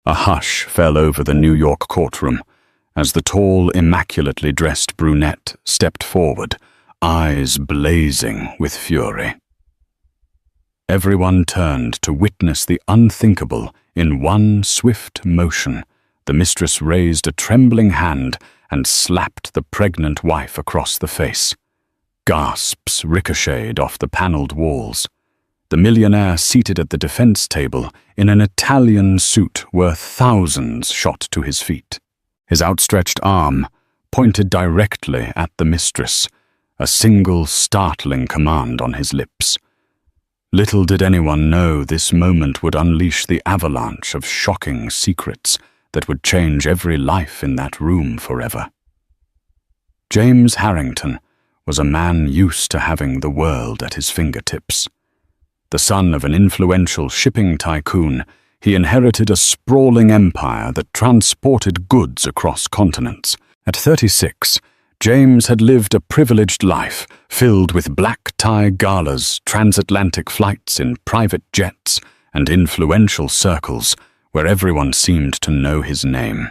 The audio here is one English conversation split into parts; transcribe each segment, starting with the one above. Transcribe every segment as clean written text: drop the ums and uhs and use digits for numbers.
A hush fell over the New York courtroom as the tall, immaculately dressed brunette stepped forward, eyes blazing with fury. Everyone turned to witness the unthinkable in one swift motion. The mistress raised a trembling hand and slapped the pregnant wife across the face. Gasps ricocheted off the paneled walls. The millionaire seated at the defense table in an Italian suit worth thousands shot to his feet. His outstretched arm pointed directly at the mistress, a single startling command on his lips. Little did anyone know this moment would unleash the avalanche of shocking secrets that would change every life in that room forever. James Harrington was a man used to having the world at his fingertips. The son of an influential shipping tycoon, he inherited a sprawling empire that transported goods across continents. At 36, James had lived a privileged life filled with black-tie galas, transatlantic flights in private jets, and influential circles where everyone seemed to know his name.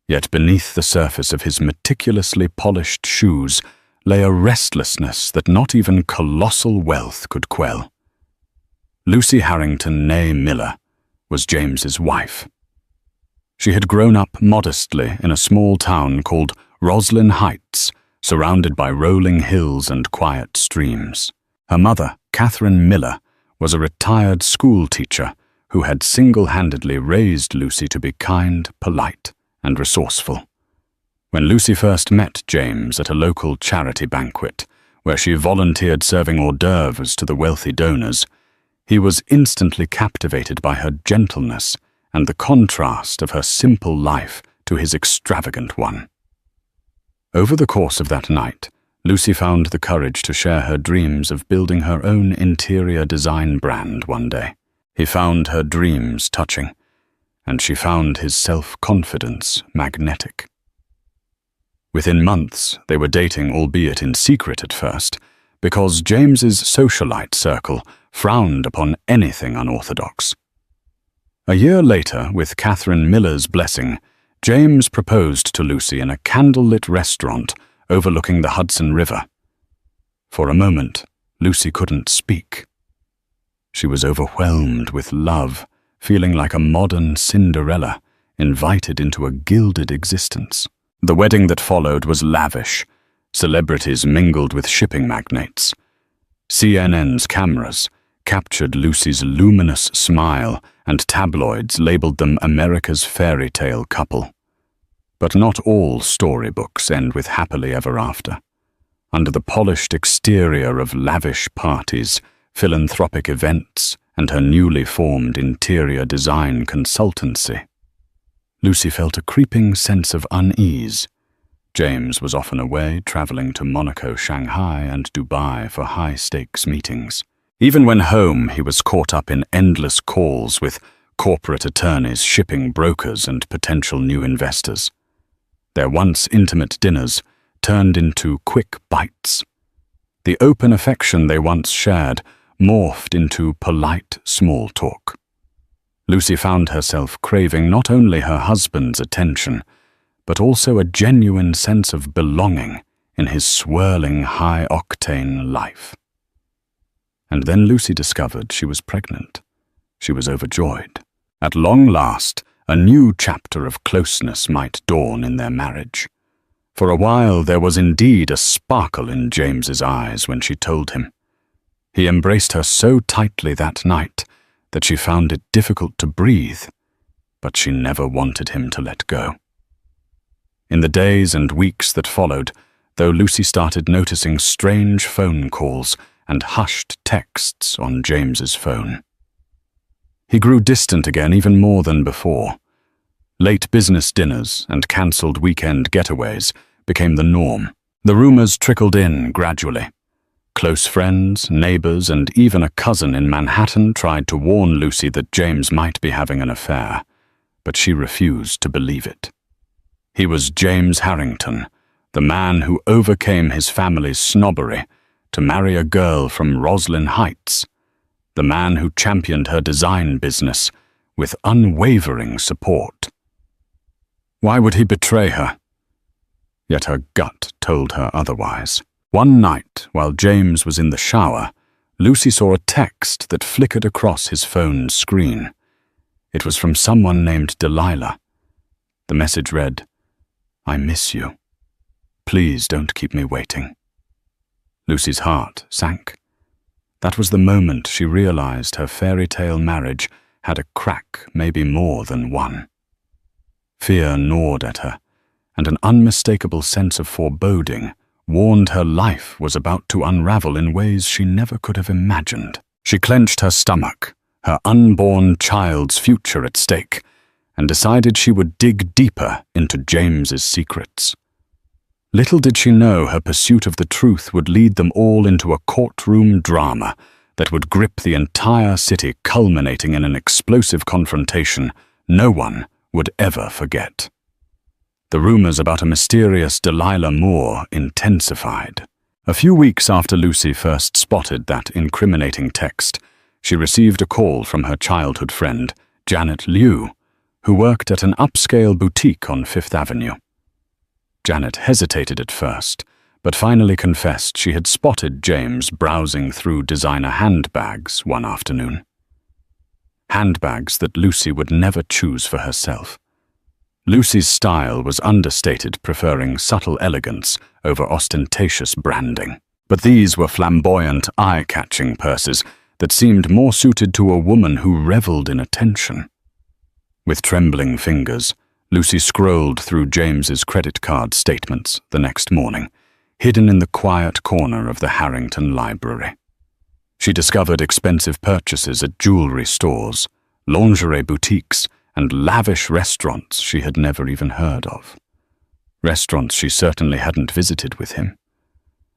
Yet beneath the surface of his meticulously polished shoes lay a restlessness that not even colossal wealth could quell. Lucy Harrington, née Miller, was James's wife. She had grown up modestly in a small town called Roslyn Heights, surrounded by rolling hills and quiet streams. Her mother, Catherine Miller, was a retired school teacher who had single-handedly raised Lucy to be kind, polite, and resourceful. When Lucy first met James at a local charity banquet, where she volunteered serving hors d'oeuvres to the wealthy donors, he was instantly captivated by her gentleness and the contrast of her simple life to his extravagant one. Over the course of that night, Lucy found the courage to share her dreams of building her own interior design brand one day. He found her dreams touching, and she found his self-confidence magnetic. Within months, they were dating, albeit in secret at first, because James's socialite circle frowned upon anything unorthodox. A year later, with Catherine Miller's blessing, James proposed to Lucy in a candlelit restaurant overlooking the Hudson River. For a moment, Lucy couldn't speak. She was overwhelmed with love, feeling like a modern Cinderella, invited into a gilded existence. The wedding that followed was lavish. Celebrities mingled with shipping magnates. CNN's cameras captured Lucy's luminous smile, and tabloids labeled them America's fairy tale couple. But not all storybooks end with happily ever after. Under the polished exterior of lavish parties, philanthropic events, and her newly formed interior design consultancy, Lucy felt a creeping sense of unease. James was often away, traveling to Monaco, Shanghai, and Dubai for high-stakes meetings. Even when home, he was caught up in endless calls with corporate attorneys, shipping brokers, and potential new investors. Their once intimate dinners turned into quick bites. The open affection they once shared morphed into polite small talk. Lucy found herself craving not only her husband's attention, but also a genuine sense of belonging in his swirling, high-octane life. And then Lucy discovered she was pregnant. She was overjoyed. At long last, a new chapter of closeness might dawn in their marriage. For a while, there was indeed a sparkle in James's eyes when she told him. He embraced her so tightly that night that she found it difficult to breathe, but she never wanted him to let go. In the days and weeks that followed, though, Lucy started noticing strange phone calls and hushed texts on James's phone. He grew distant again, even more than before. Late business dinners and cancelled weekend getaways became the norm. The rumors trickled in gradually. Close friends, neighbors, and even a cousin in Manhattan tried to warn Lucy that James might be having an affair, but she refused to believe it. He was James Harrington, the man who overcame his family's snobbery to marry a girl from Roslyn Heights, the man who championed her design business with unwavering support. Why would he betray her? Yet her gut told her otherwise. One night, while James was in the shower, Lucy saw a text that flickered across his phone's screen. It was from someone named Delilah. The message read, "I miss you. Please don't keep me waiting." Lucy's heart sank. That was the moment she realized her fairy tale marriage had a crack, maybe more than one. Fear gnawed at her, and an unmistakable sense of foreboding warned her life was about to unravel in ways she never could have imagined. She clenched her stomach, her unborn child's future at stake, and decided she would dig deeper into James's secrets. Little did she know her pursuit of the truth would lead them all into a courtroom drama that would grip the entire city, culminating in an explosive confrontation no one would ever forget. The rumors about a mysterious Delilah Moore intensified. A few weeks after Lucy first spotted that incriminating text, she received a call from her childhood friend, Janet Liu, who worked at an upscale boutique on Fifth Avenue. Janet hesitated at first, but finally confessed she had spotted James browsing through designer handbags one afternoon. Handbags that Lucy would never choose for herself. Lucy's style was understated, preferring subtle elegance over ostentatious branding. But these were flamboyant, eye-catching purses that seemed more suited to a woman who reveled in attention. With trembling fingers, Lucy scrolled through James's credit card statements the next morning, hidden in the quiet corner of the Harrington Library. She discovered expensive purchases at jewelry stores, lingerie boutiques, and lavish restaurants she had never even heard of. Restaurants she certainly hadn't visited with him.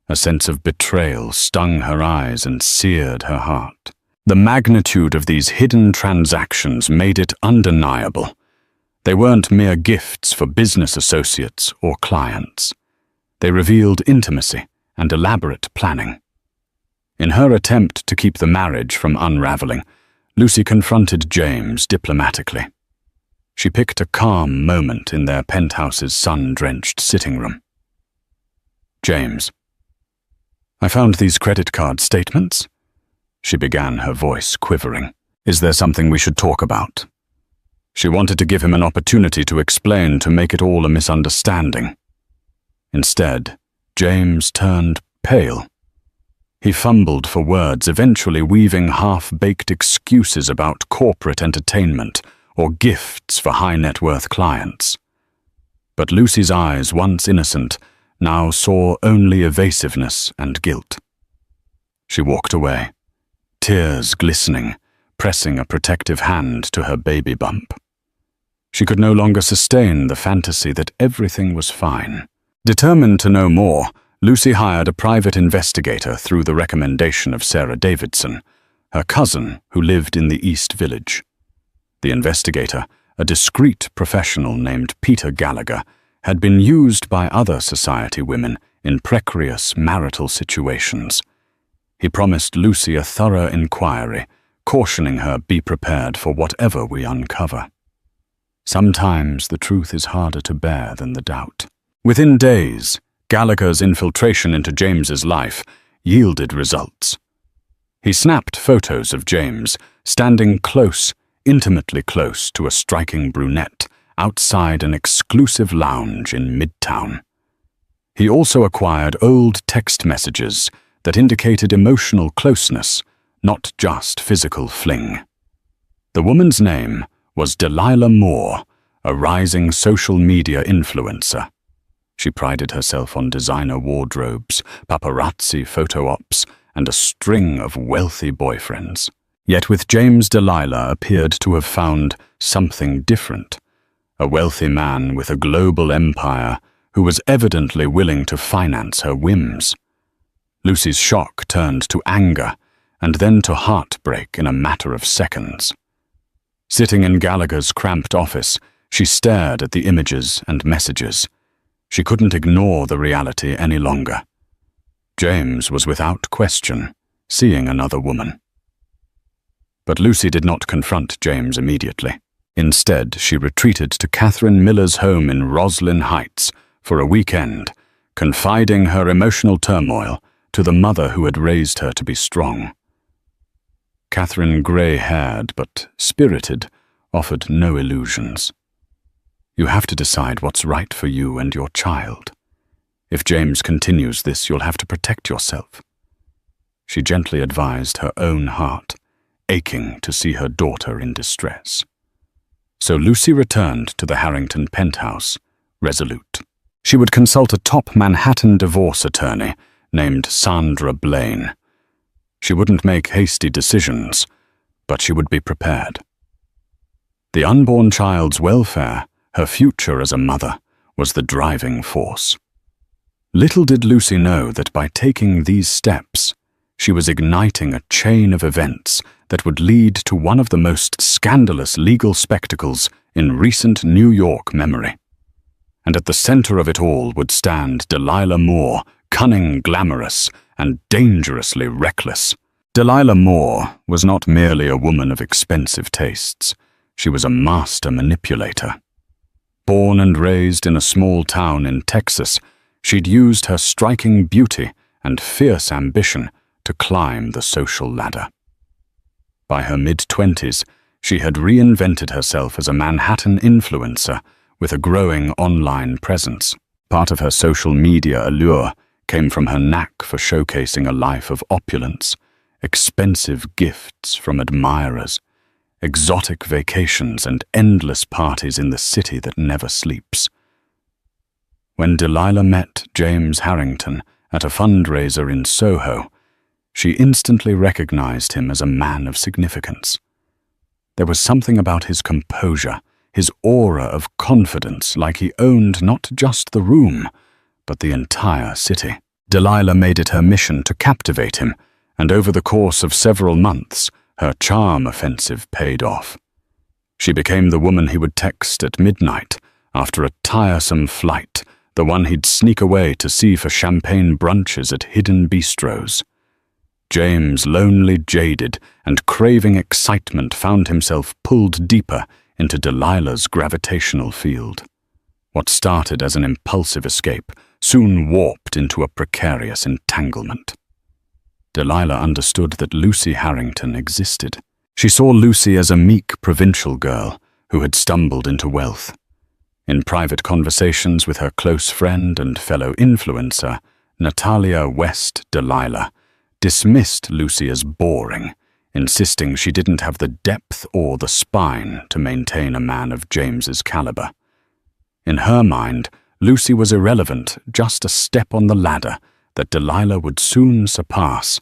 A sense of betrayal stung her eyes and seared her heart. The magnitude of these hidden transactions made it undeniable. They weren't mere gifts for business associates or clients. They revealed intimacy and elaborate planning. In her attempt to keep the marriage from unraveling, Lucy confronted James diplomatically. She picked a calm moment in their penthouse's sun-drenched sitting room. "James, I found these credit card statements," she began, her voice quivering. "Is there something we should talk about?" She wanted to give him an opportunity to explain, to make it all a misunderstanding. Instead, James turned pale. He fumbled for words, eventually weaving half-baked excuses about corporate entertainment or gifts for high-net-worth clients. But Lucy's eyes, once innocent, now saw only evasiveness and guilt. She walked away, tears glistening, pressing a protective hand to her baby bump. She could no longer sustain the fantasy that everything was fine. Determined to know more, Lucy hired a private investigator through the recommendation of Sarah Davidson, her cousin who lived in the East Village. The investigator, a discreet professional named Peter Gallagher, had been used by other society women in precarious marital situations. He promised Lucy a thorough inquiry, cautioning her be prepared for whatever we uncover. Sometimes the truth is harder to bear than the doubt. Within days, Gallagher's infiltration into James's life yielded results. He snapped photos of James, standing close, intimately close to a striking brunette outside an exclusive lounge in Midtown. He also acquired old text messages that indicated emotional closeness, not just physical fling. The woman's name was Delilah Moore, a rising social media influencer. She prided herself on designer wardrobes, paparazzi photo ops, and a string of wealthy boyfriends. Yet with James, Delilah appeared to have found something different. A wealthy man with a global empire who was evidently willing to finance her whims. Lucy's shock turned to anger, and then to heartbreak in a matter of seconds. Sitting in Gallagher's cramped office, she stared at the images and messages. She couldn't ignore the reality any longer. James was without question seeing another woman. But Lucy did not confront James immediately. Instead, she retreated to Catherine Miller's home in Roslyn Heights for a weekend, confiding her emotional turmoil to the mother who had raised her to be strong. Catherine, grey-haired but spirited, offered no illusions. "You have to decide what's right for you and your child. If James continues this, you'll have to protect yourself." She gently advised her own heart, aching to see her daughter in distress. So Lucy returned to the Harrington penthouse, resolute. She would consult a top Manhattan divorce attorney named Sandra Blaine. She wouldn't make hasty decisions, but she would be prepared. The unborn child's welfare, her future as a mother, was the driving force. Little did Lucy know that by taking these steps, she was igniting a chain of events that would lead to one of the most scandalous legal spectacles in recent New York memory. And at the center of it all would stand Delilah Moore, cunning, glamorous, and dangerously reckless. Delilah Moore was not merely a woman of expensive tastes. She was a master manipulator. Born and raised in a small town in Texas, she'd used her striking beauty and fierce ambition to climb the social ladder. By her mid-20s, she had reinvented herself as a Manhattan influencer with a growing online presence. Part of her social media allure came from her knack for showcasing a life of opulence, expensive gifts from admirers, exotic vacations, and endless parties in the city that never sleeps. When Delilah met James Harrington at a fundraiser in Soho, she instantly recognized him as a man of significance. There was something about his composure, his aura of confidence, like he owned not just the room, but the entire city. Delilah made it her mission to captivate him, and over the course of several months, her charm offensive paid off. She became the woman he would text at midnight after a tiresome flight, the one he'd sneak away to see for champagne brunches at hidden bistros. James, lonely, jaded, and craving excitement, found himself pulled deeper into Delilah's gravitational field. What started as an impulsive escape soon warped into a precarious entanglement. Delilah understood that Lucy Harrington existed. She saw Lucy as a meek provincial girl who had stumbled into wealth. In private conversations with her close friend and fellow influencer, Natalia West Delilah dismissed Lucy as boring, insisting she didn't have the depth or the spine to maintain a man of James's caliber. In her mind, Lucy was irrelevant, just a step on the ladder that Delilah would soon surpass.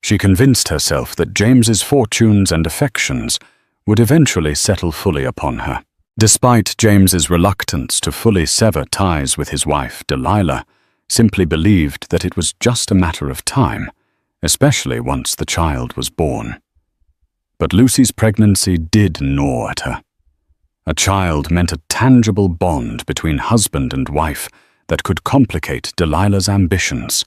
She convinced herself that James's fortunes and affections would eventually settle fully upon her. Despite James's reluctance to fully sever ties with his wife, Delilah simply believed that it was just a matter of time, especially once the child was born. But Lucy's pregnancy did gnaw at her. A child meant a tangible bond between husband and wife that could complicate Delilah's ambitions.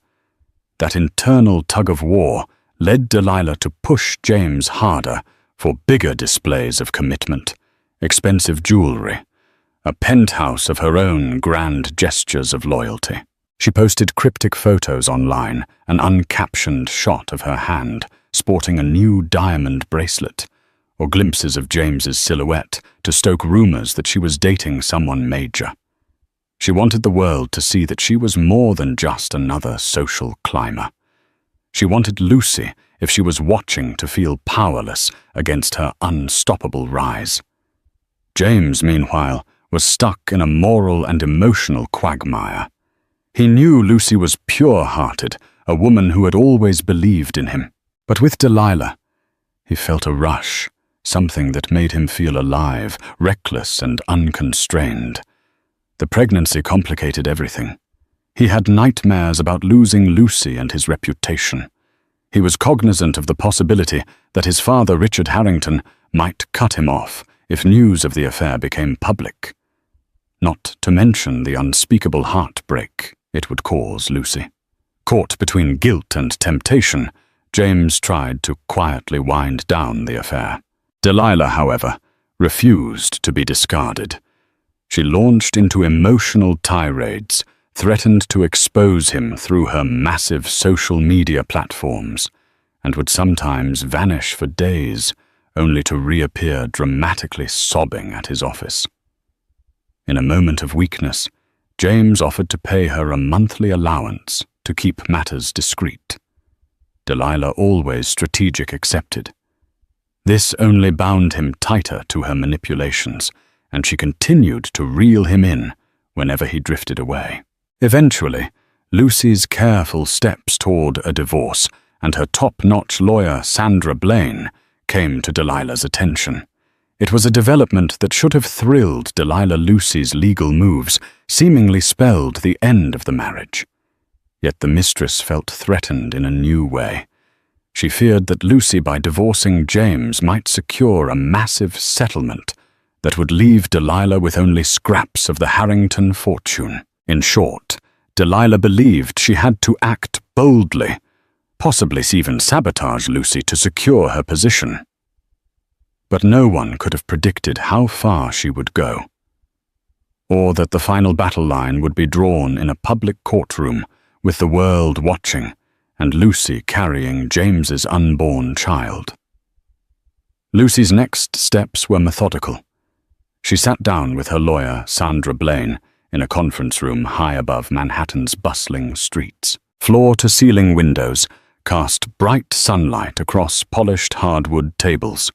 That internal tug-of-war led Delilah to push James harder for bigger displays of commitment, expensive jewelry, a penthouse of her own grand gestures of loyalty. She posted cryptic photos online, an uncaptioned shot of her hand sporting a new diamond bracelet, or glimpses of James's silhouette to stoke rumors that she was dating someone major. She wanted the world to see that she was more than just another social climber. She wanted Lucy, if she was watching, to feel powerless against her unstoppable rise. James, meanwhile, was stuck in a moral and emotional quagmire. He knew Lucy was pure-hearted, a woman who had always believed in him. But with Delilah, he felt a rush, something that made him feel alive, reckless and unconstrained. The pregnancy complicated everything. He had nightmares about losing Lucy and his reputation. He was cognizant of the possibility that his father, Richard Harrington, might cut him off if news of the affair became public. Not to mention the unspeakable heartbreak it would cause Lucy. Caught between guilt and temptation, James tried to quietly wind down the affair. Delilah, however, refused to be discarded. She launched into emotional tirades, threatened to expose him through her massive social media platforms, and would sometimes vanish for days, only to reappear dramatically sobbing at his office. In a moment of weakness, James offered to pay her a monthly allowance to keep matters discreet. Delilah, always strategic, accepted. This only bound him tighter to her manipulations, and she continued to reel him in whenever he drifted away. Eventually, Lucy's careful steps toward a divorce and her top-notch lawyer, Sandra Blaine, came to Delilah's attention. It was a development that should have thrilled Delilah Lucy's legal moves, seemingly spelled the end of the marriage. Yet the mistress felt threatened in a new way. She feared that Lucy, by divorcing James, might secure a massive settlement that would leave Delilah with only scraps of the Harrington fortune. In short, Delilah believed she had to act boldly, possibly even sabotage Lucy to secure her position. But no one could have predicted how far she would go, or that the final battle line would be drawn in a public courtroom with the world watching and Lucy carrying James's unborn child. Lucy's next steps were methodical. She sat down with her lawyer, Sandra Blaine, in a conference room high above Manhattan's bustling streets. Floor-to-ceiling windows cast bright sunlight across polished hardwood tables.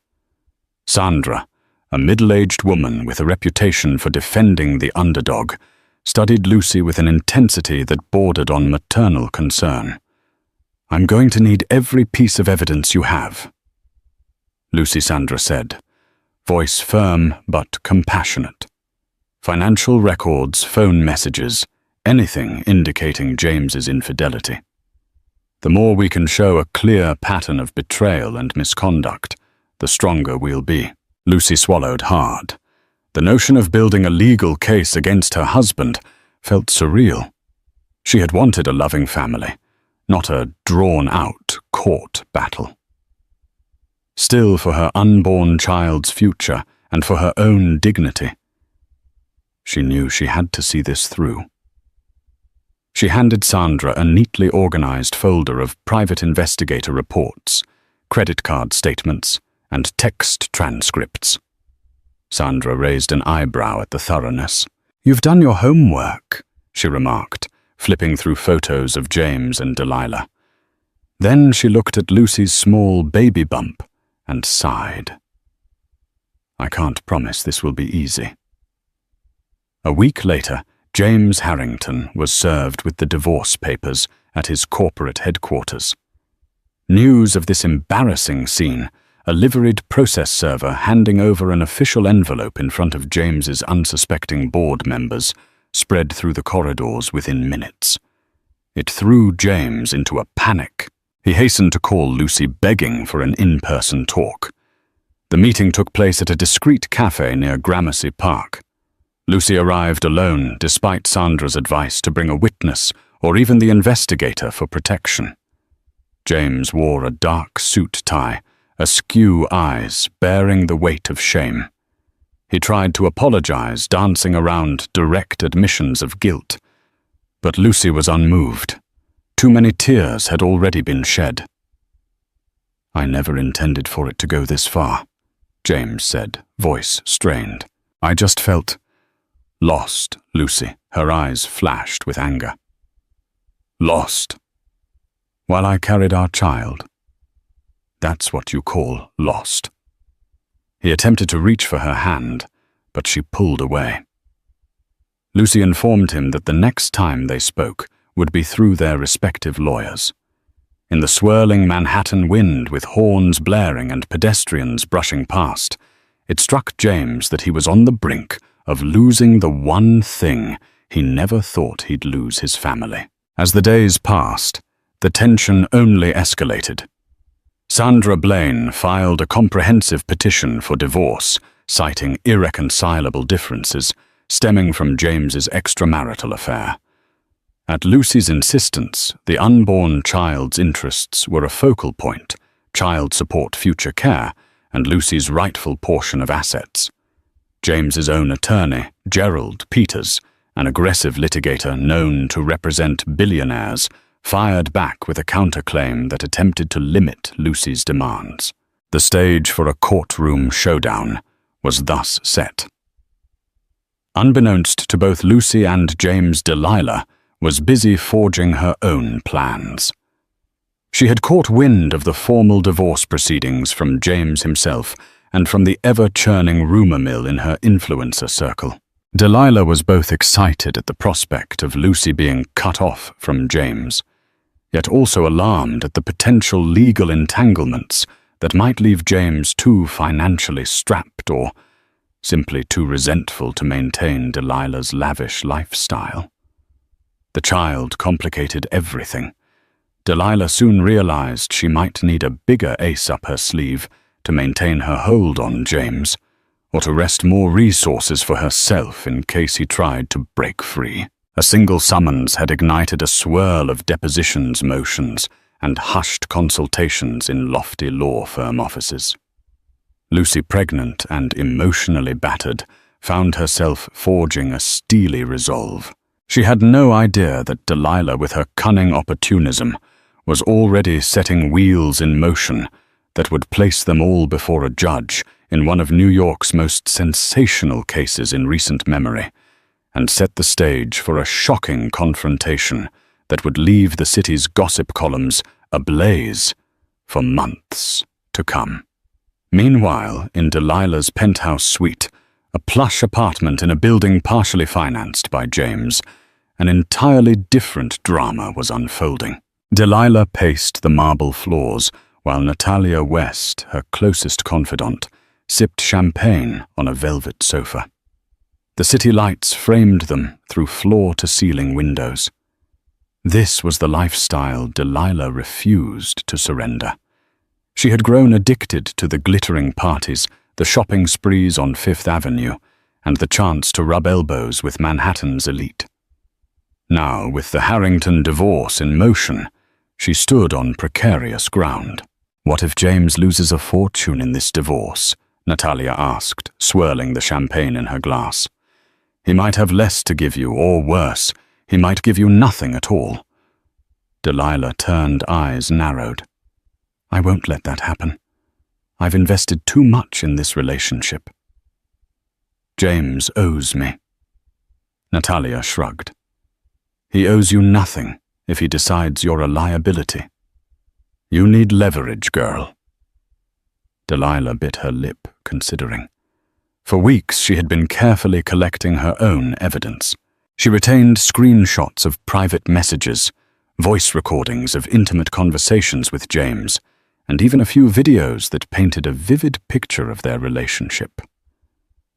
Sandra, a middle-aged woman with a reputation for defending the underdog, studied Lucy with an intensity that bordered on maternal concern. "I'm going to need every piece of evidence you have," Lucy Sandra said, voice firm but compassionate. "Financial records, phone messages, anything indicating James's infidelity. The more we can show a clear pattern of betrayal and misconduct, the stronger we'll be." Lucy swallowed hard. The notion of building a legal case against her husband felt surreal. She had wanted a loving family, not a drawn-out court battle. Still, for her unborn child's future and for her own dignity, she knew she had to see this through. She handed Sandra a neatly organized folder of private investigator reports, credit card statements, and text transcripts. Sandra raised an eyebrow at the thoroughness. "You've done your homework," she remarked, flipping through photos of James and Delilah. Then she looked at Lucy's small baby bump and sighed. "I can't promise this will be easy." A week later, James Harrington was served with the divorce papers at his corporate headquarters. News of this embarrassing scene, a liveried process server handing over an official envelope in front of James's unsuspecting board members, spread through the corridors within minutes. It threw James into a panic. He hastened to call Lucy, begging for an in-person talk. The meeting took place at a discreet cafe near Gramercy Park. Lucy arrived alone, despite Sandra's advice to bring a witness or even the investigator for protection. James wore a dark suit tie, askew eyes bearing the weight of shame. He tried to apologize, dancing around direct admissions of guilt. But Lucy was unmoved. Too many tears had already been shed. "I never intended for it to go this far," James said, voice strained. "I just felt lost." Lucy, her eyes flashed with anger. "Lost? While I carried our child? That's what you call lost." He attempted to reach for her hand, but she pulled away. Lucy informed him that the next time they spoke would be through their respective lawyers. In the swirling Manhattan wind, with horns blaring and pedestrians brushing past, it struck James that he was on the brink of losing the one thing he never thought he'd lose: his family. As the days passed, the tension only escalated. Sandra Blaine filed a comprehensive petition for divorce, citing irreconcilable differences stemming from James's extramarital affair. At Lucy's insistence, the unborn child's interests were a focal point, child support, future care, and Lucy's rightful portion of assets. James's own attorney, Gerald Peters, an aggressive litigator known to represent billionaires, fired back with a counterclaim that attempted to limit Lucy's demands. The stage for a courtroom showdown was thus set. Unbeknownst to both Lucy and James, Delilah was busy forging her own plans. She had caught wind of the formal divorce proceedings from James himself and from the ever-churning rumor mill in her influencer circle. Delilah was both excited at the prospect of Lucy being cut off from James, yet also alarmed at the potential legal entanglements that might leave James too financially strapped or simply too resentful to maintain Delilah's lavish lifestyle. The child complicated everything. Delilah soon realized she might need a bigger ace up her sleeve to maintain her hold on James, or to wrest more resources for herself in case he tried to break free. A single summons had ignited a swirl of depositions motions and hushed consultations in lofty law firm offices. Lucy, pregnant and emotionally battered, found herself forging a steely resolve. She had no idea that Delilah, with her cunning opportunism, was already setting wheels in motion that would place them all before a judge in one of New York's most sensational cases in recent memory, and set the stage for a shocking confrontation that would leave the city's gossip columns ablaze for months to come. Meanwhile, in Delilah's penthouse suite, a plush apartment in a building partially financed by James, an entirely different drama was unfolding. Delilah paced the marble floors, while Natalia West, her closest confidant, sipped champagne on a velvet sofa. The city lights framed them through floor-to-ceiling windows. This was the lifestyle Delilah refused to surrender. She had grown addicted to the glittering parties, the shopping sprees on Fifth Avenue, and the chance to rub elbows with Manhattan's elite. Now, with the Harrington divorce in motion, she stood on precarious ground. "What if James loses a fortune in this divorce?" Natalia asked, swirling the champagne in her glass. "He might have less to give you, or worse, he might give you nothing at all." Delilah turned, eyes narrowed. "I won't let that happen. I've invested too much in this relationship." "James owes me." Natalia shrugged. "He owes you nothing if he decides you're a liability. You need leverage, girl." Delilah bit her lip, considering. For weeks she had been carefully collecting her own evidence. She retained screenshots of private messages, voice recordings of intimate conversations with James, and even a few videos that painted a vivid picture of their relationship.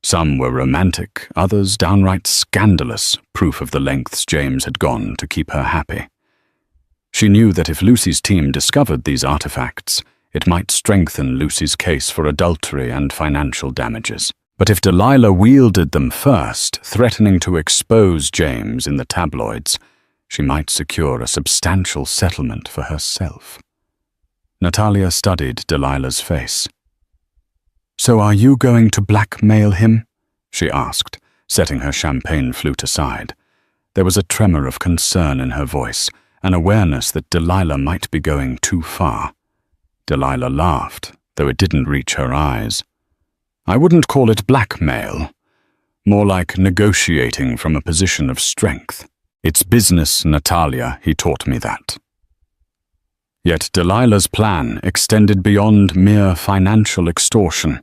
Some were romantic, others downright scandalous, proof of the lengths James had gone to keep her happy. She knew that if Lucy's team discovered these artifacts, it might strengthen Lucy's case for adultery and financial damages. But if Delilah wielded them first, threatening to expose James in the tabloids, she might secure a substantial settlement for herself. Natalia studied Delilah's face. "So are you going to blackmail him?" she asked, setting her champagne flute aside. There was a tremor of concern in her voice, an awareness that Delilah might be going too far. Delilah laughed, though it didn't reach her eyes. "I wouldn't call it blackmail. More like negotiating from a position of strength. It's business, Natalia, he taught me that." Yet Delilah's plan extended beyond mere financial extortion.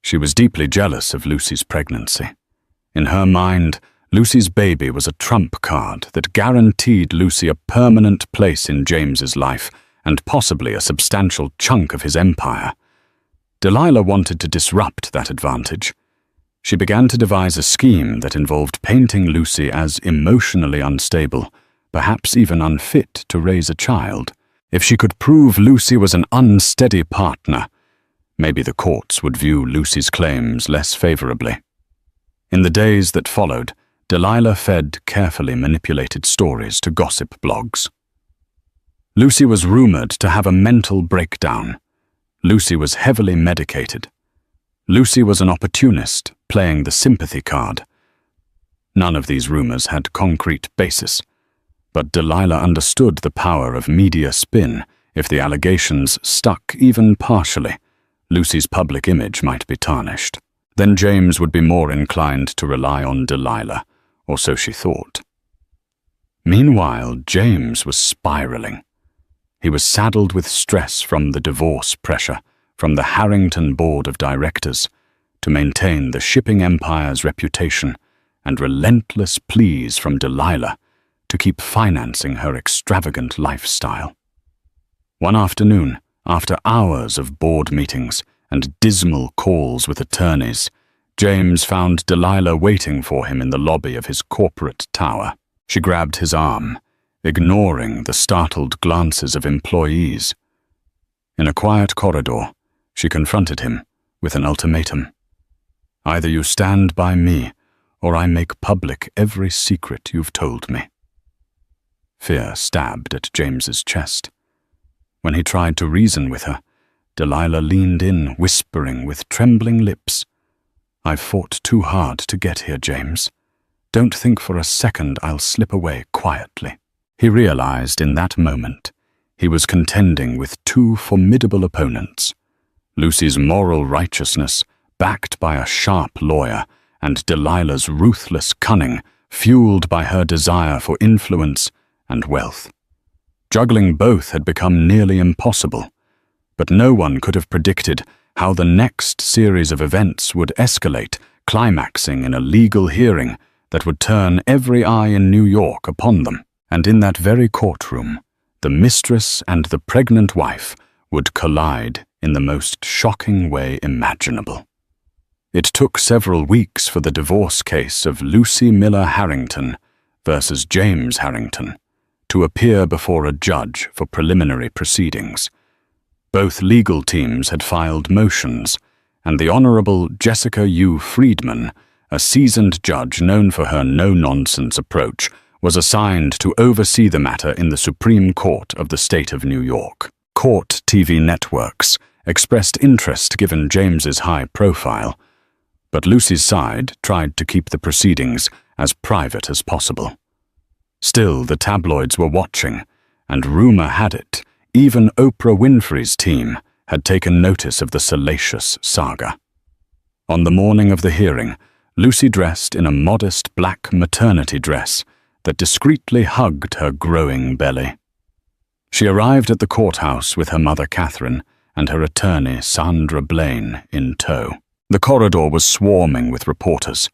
She was deeply jealous of Lucy's pregnancy. In her mind, Lucy's baby was a trump card that guaranteed Lucy a permanent place in James's life and possibly a substantial chunk of his empire. Delilah wanted to disrupt that advantage. She began to devise a scheme that involved painting Lucy as emotionally unstable, perhaps even unfit to raise a child. If she could prove Lucy was an unsteady partner, maybe the courts would view Lucy's claims less favorably. In the days that followed, Delilah fed carefully manipulated stories to gossip blogs. Lucy was rumored to have a mental breakdown. Lucy was heavily medicated. Lucy was an opportunist, playing the sympathy card. None of these rumors had concrete basis, but Delilah understood the power of media spin. If the allegations stuck even partially, Lucy's public image might be tarnished. Then James would be more inclined to rely on Delilah, or so she thought. Meanwhile, James was spiraling. He was saddled with stress from the divorce pressure, from the Harrington board of directors, to maintain the shipping empire's reputation, and relentless pleas from Delilah to keep financing her extravagant lifestyle. One afternoon, after hours of board meetings and dismal calls with attorneys, James found Delilah waiting for him in the lobby of his corporate tower. She grabbed his arm, ignoring the startled glances of employees. In a quiet corridor, she confronted him with an ultimatum. Either you stand by me, or I make public every secret you've told me. Fear stabbed at James's chest. When he tried to reason with her, Delilah leaned in, whispering with trembling lips, "I've fought too hard to get here, James. Don't think for a second I'll slip away quietly." He realized in that moment he was contending with two formidable opponents: Lucy's moral righteousness, backed by a sharp lawyer, and Delilah's ruthless cunning, fueled by her desire for influence and wealth. Juggling both had become nearly impossible, but no one could have predicted how the next series of events would escalate, climaxing in a legal hearing that would turn every eye in New York upon them. And in that very courtroom, the mistress and the pregnant wife would collide in the most shocking way imaginable. It took several weeks for the divorce case of Lucy Miller Harrington versus James Harrington to appear before a judge for preliminary proceedings. Both legal teams had filed motions, and the Honorable Jessica U. Friedman, a seasoned judge known for her no-nonsense approach, was assigned to oversee the matter in the Supreme Court of the state of New York. Court TV networks expressed interest given James's high profile, but Lucy's side tried to keep the proceedings as private as possible. Still, the tabloids were watching, and rumor had it, even Oprah Winfrey's team had taken notice of the salacious saga. On the morning of the hearing, Lucy dressed in a modest black maternity dress that discreetly hugged her growing belly. She arrived at the courthouse with her mother Catherine and her attorney Sandra Blaine in tow. The corridor was swarming with reporters.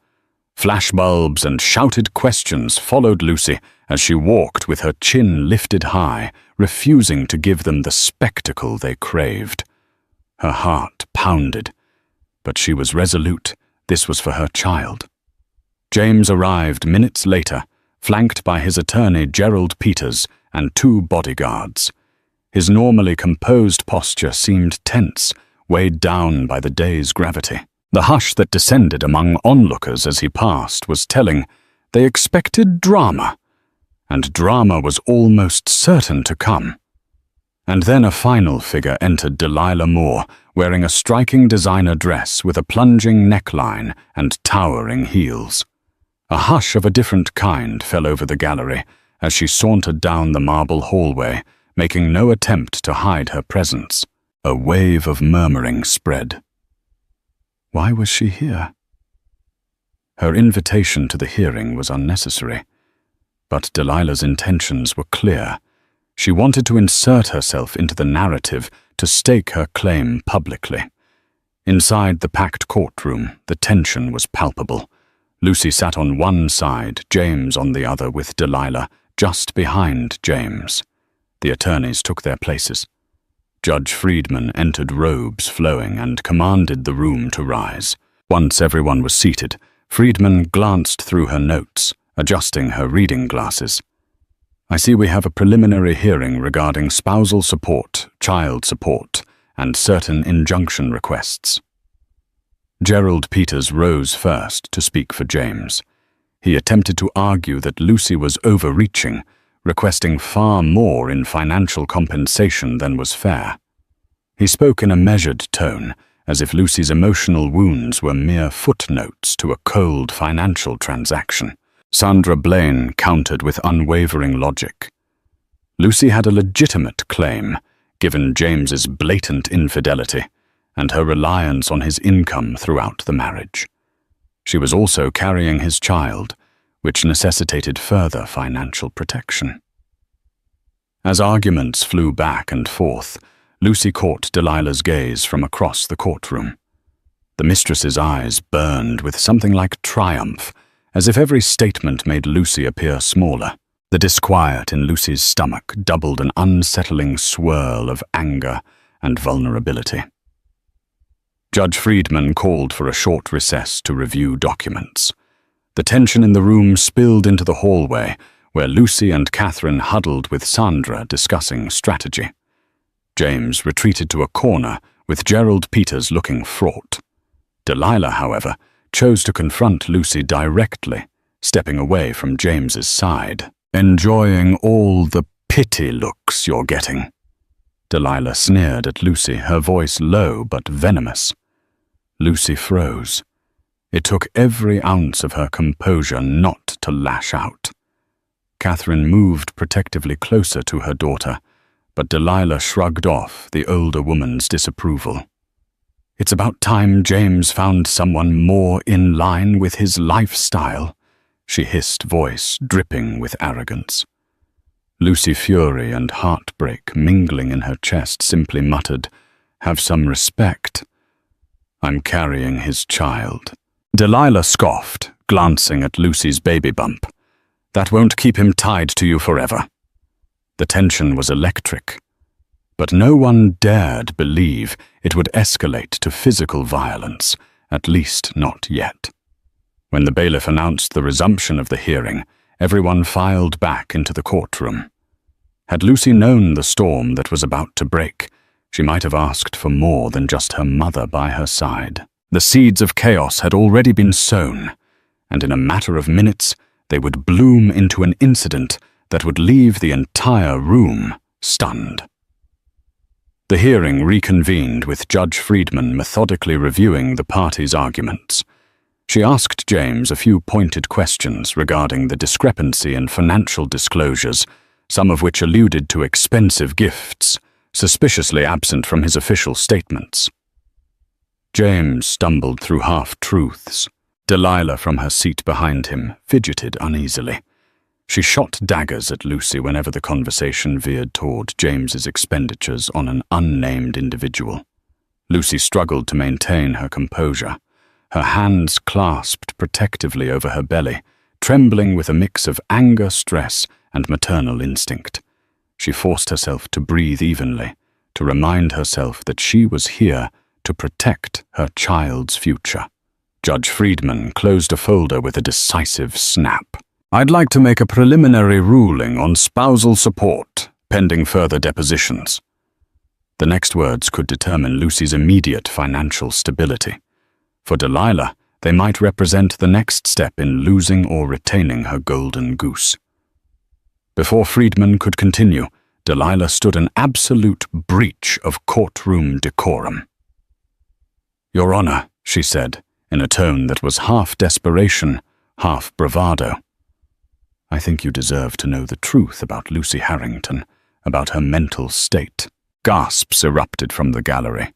Flashbulbs and shouted questions followed Lucy as she walked with her chin lifted high, refusing to give them the spectacle they craved. Her heart pounded, but she was resolute. This was for her child. James arrived minutes later, flanked by his attorney Gerald Peters and two bodyguards. His normally composed posture seemed tense, weighed down by the day's gravity. The hush that descended among onlookers as he passed was telling. They expected drama, and drama was almost certain to come. And then a final figure entered, Delilah Moore, wearing a striking designer dress with a plunging neckline and towering heels. A hush of a different kind fell over the gallery as she sauntered down the marble hallway, making no attempt to hide her presence. A wave of murmuring spread. Why was she here? Her invitation to the hearing was unnecessary, but Delilah's intentions were clear. She wanted to insert herself into the narrative to stake her claim publicly. Inside the packed courtroom, the tension was palpable. Lucy sat on one side, James on the other, with Delilah just behind James. The attorneys took their places. Judge Friedman entered, robes flowing, and commanded the room to rise. Once everyone was seated, Friedman glanced through her notes, adjusting her reading glasses. I see we have a preliminary hearing regarding spousal support, child support, and certain injunction requests. Gerald Peters rose first to speak for James. He attempted to argue that Lucy was overreaching, requesting far more in financial compensation than was fair. He spoke in a measured tone, as if Lucy's emotional wounds were mere footnotes to a cold financial transaction. Sandra Blaine countered with unwavering logic. Lucy had a legitimate claim, given James's blatant infidelity and her reliance on his income throughout the marriage. She was also carrying his child, which necessitated further financial protection. As arguments flew back and forth, Lucy caught Delilah's gaze from across the courtroom. The mistress's eyes burned with something like triumph, as if every statement made Lucy appear smaller. The disquiet in Lucy's stomach doubled an unsettling swirl of anger and vulnerability. Judge Friedman called for a short recess to review documents. The tension in the room spilled into the hallway, where Lucy and Catherine huddled with Sandra discussing strategy. James retreated to a corner, with Gerald Peters looking fraught. Delilah, however, chose to confront Lucy directly, stepping away from James's side. "Enjoying all the pity looks you're getting." Delilah sneered at Lucy, her voice low but venomous. Lucy froze. It took every ounce of her composure not to lash out. Catherine moved protectively closer to her daughter, but Delilah shrugged off the older woman's disapproval. "It's about time James found someone more in line with his lifestyle," she hissed, voice dripping with arrogance. Lucy, fury and heartbreak mingling in her chest, simply muttered, "Have some respect. I'm carrying his child." Delilah scoffed, glancing at Lucy's baby bump. "That won't keep him tied to you forever." The tension was electric, but no one dared believe it would escalate to physical violence, at least not yet. When the bailiff announced the resumption of the hearing, everyone filed back into the courtroom. Had Lucy known the storm that was about to break, she might have asked for more than just her mother by her side. The seeds of chaos had already been sown, and in a matter of minutes they would bloom into an incident that would leave the entire room stunned. The hearing reconvened, with Judge Friedman methodically reviewing the parties' arguments. She asked James a few pointed questions regarding the discrepancy in financial disclosures, some of which alluded to expensive gifts, suspiciously absent from his official statements. James stumbled through half-truths. Delilah, from her seat behind him, fidgeted uneasily. She shot daggers at Lucy whenever the conversation veered toward James's expenditures on an unnamed individual. Lucy struggled to maintain her composure, her hands clasped protectively over her belly, trembling with a mix of anger, stress, and maternal instinct. She forced herself to breathe evenly, to remind herself that she was here to protect her child's future. Judge Friedman closed a folder with a decisive snap. "I'd like to make a preliminary ruling on spousal support, pending further depositions." The next words could determine Lucy's immediate financial stability. For Delilah, they might represent the next step in losing or retaining her golden goose. Before Friedman could continue, Delilah stood an absolute breach of courtroom decorum. "Your Honor," she said, in a tone that was half desperation, half bravado, "I think you deserve to know the truth about Lucy Harrington, about her mental state." Gasps erupted from the gallery.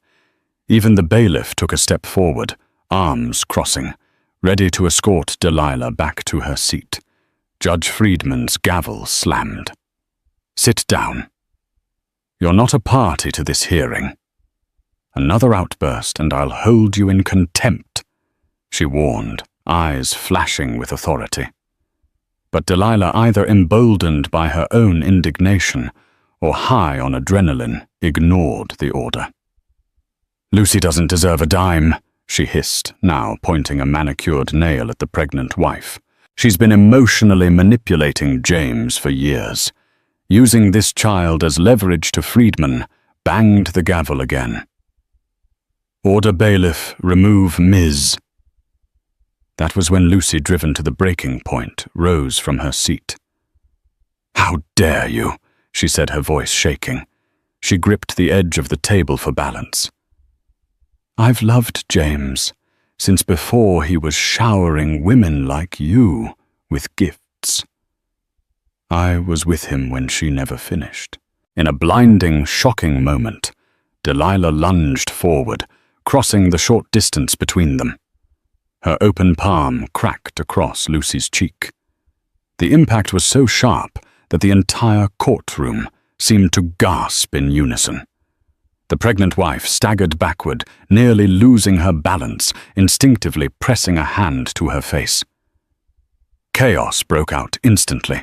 Even the bailiff took a step forward, arms crossing, ready to escort Delilah back to her seat. Judge Friedman's gavel slammed. "Sit down. You're not a party to this hearing. Another outburst and I'll hold you in contempt," she warned, eyes flashing with authority. But Delilah, either emboldened by her own indignation or high on adrenaline, ignored the order. "Lucy doesn't deserve a dime," she hissed, now pointing a manicured nail at the pregnant wife. "She's been emotionally manipulating James for years. Using this child as leverage to Friedman, banged the gavel again. "Order bailiff, remove Ms." That was when Lucy, driven to the breaking point, rose from her seat. "How dare you?" she said, her voice shaking. She gripped the edge of the table for balance. "I've loved James since before he was showering women like you with gifts." I was with him when she never finished. In a blinding, shocking moment, Delilah lunged forward, crossing the short distance between them. Her open palm cracked across Lucy's cheek. The impact was so sharp that the entire courtroom seemed to gasp in unison. The pregnant wife staggered backward, nearly losing her balance, instinctively pressing a hand to her face. Chaos broke out instantly.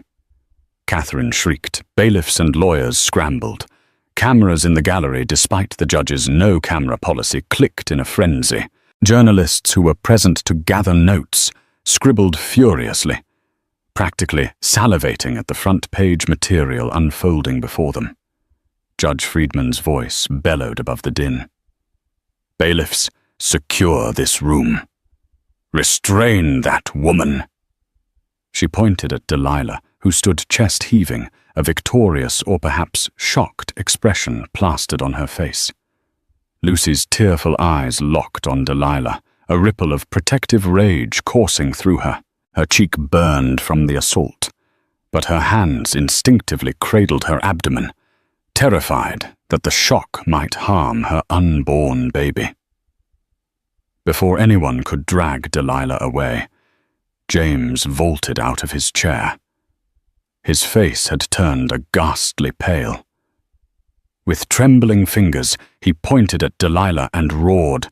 Catherine shrieked. Bailiffs and lawyers scrambled. Cameras in the gallery, despite the judge's no-camera policy, clicked in a frenzy. Journalists who were present to gather notes scribbled furiously, practically salivating at the front-page material unfolding before them. Judge Friedman's voice bellowed above the din. "Bailiffs, secure this room. Restrain that woman." She pointed at Delilah, who stood chest-heaving, a victorious or perhaps shocked expression plastered on her face. Lucy's tearful eyes locked on Delilah, a ripple of protective rage coursing through her. Her cheek burned from the assault, but her hands instinctively cradled her abdomen, terrified that the shock might harm her unborn baby. Before anyone could drag Delilah away, James vaulted out of his chair. His face had turned a ghastly pale. With trembling fingers, he pointed at Delilah and roared,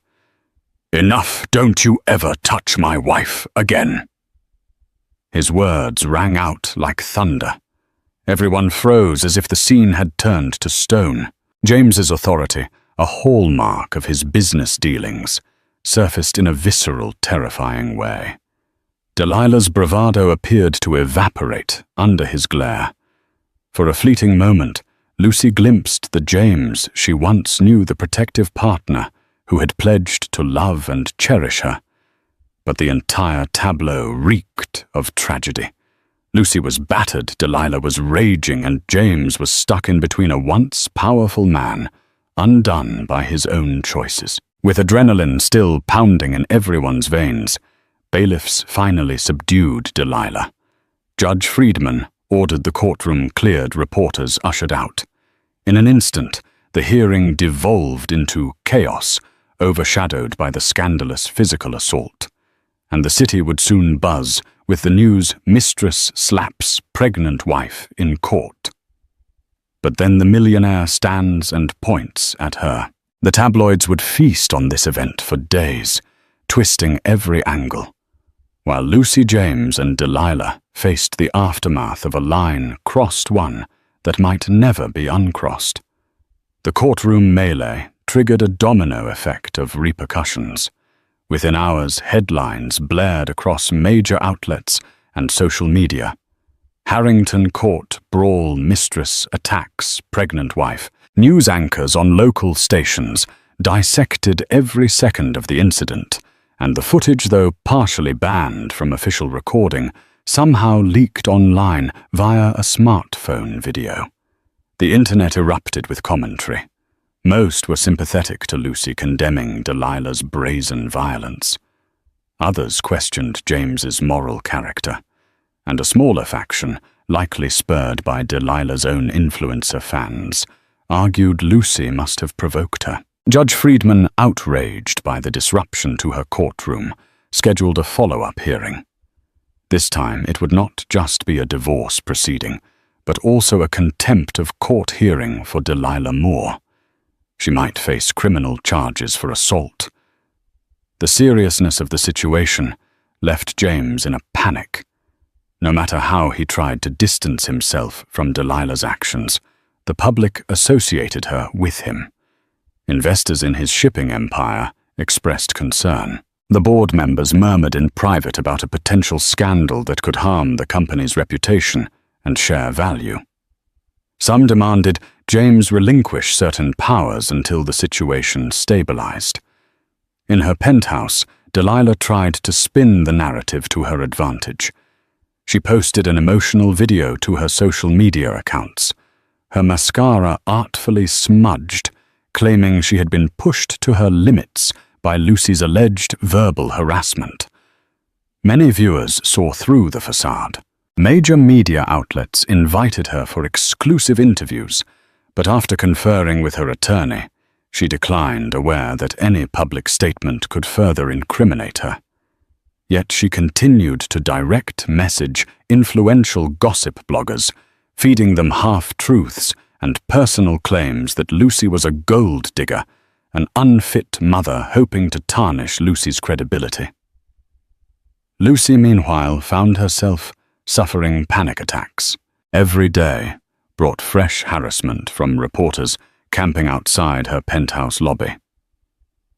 "Enough! Don't you ever touch my wife again!" His words rang out like thunder. Everyone froze as if the scene had turned to stone. James's authority, a hallmark of his business dealings, surfaced in a visceral, terrifying way. Delilah's bravado appeared to evaporate under his glare. For a fleeting moment, Lucy glimpsed the James she once knew, the protective partner who had pledged to love and cherish her. But the entire tableau reeked of tragedy. Lucy was battered, Delilah was raging, and James was stuck in between a once powerful man, undone by his own choices. With adrenaline still pounding in everyone's veins, bailiffs finally subdued Delilah. Judge Friedman ordered the courtroom cleared, reporters ushered out. In an instant, the hearing devolved into chaos, overshadowed by the scandalous physical assault. And the city would soon buzz with the news, "Mistress slaps pregnant wife in court." But then the millionaire stands and points at her. The tabloids would feast on this event for days, twisting every angle, while Lucy James and Delilah faced the aftermath of a line crossed, one that might never be uncrossed. The courtroom melee triggered a domino effect of repercussions. Within hours, headlines blared across major outlets and social media. Harrington Court brawl, mistress attacks pregnant wife. News anchors on local stations dissected every second of the incident, and the footage, though partially banned from official recording, somehow leaked online via a smartphone video. The internet erupted with commentary. Most were sympathetic to Lucy, condemning Delilah's brazen violence. Others questioned James's moral character, and a smaller faction, likely spurred by Delilah's own influencer fans, argued Lucy must have provoked her. Judge Friedman, outraged by the disruption to her courtroom, scheduled a follow-up hearing. This time it would not just be a divorce proceeding, but also a contempt of court hearing for Delilah Moore. She might face criminal charges for assault. The seriousness of the situation left James in a panic. No matter how he tried to distance himself from Delilah's actions, the public associated her with him. Investors in his shipping empire expressed concern. The board members murmured in private about a potential scandal that could harm the company's reputation and share value. Some demanded James relinquish certain powers until the situation stabilized. In her penthouse, Delilah tried to spin the narrative to her advantage. She posted an emotional video to her social media accounts, her mascara artfully smudged, claiming she had been pushed to her limits by Lucy's alleged verbal harassment. Many viewers saw through the facade. Major media outlets invited her for exclusive interviews, but after conferring with her attorney, she declined, aware that any public statement could further incriminate her. Yet she continued to direct message influential gossip bloggers, feeding them half-truths and personal claims that Lucy was a gold digger, an unfit mother hoping to tarnish Lucy's credibility. Lucy, meanwhile, found herself suffering panic attacks. Every day brought fresh harassment from reporters camping outside her penthouse lobby.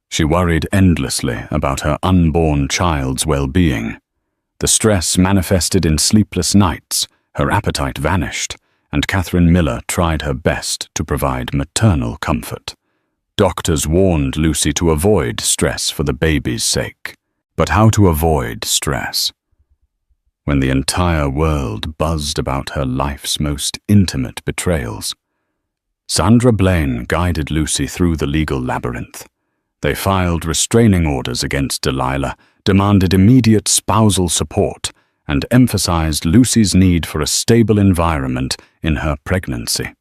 She worried endlessly about her unborn child's well-being. The stress manifested in sleepless nights, her appetite vanished, and Catherine Miller tried her best to provide maternal comfort. Doctors warned Lucy to avoid stress for the baby's sake. But how to avoid stress when the entire world buzzed about her life's most intimate betrayals? Sandra Blaine guided Lucy through the legal labyrinth. They filed restraining orders against Delilah, demanded immediate spousal support, and emphasized Lucy's need for a stable environment in her pregnancy.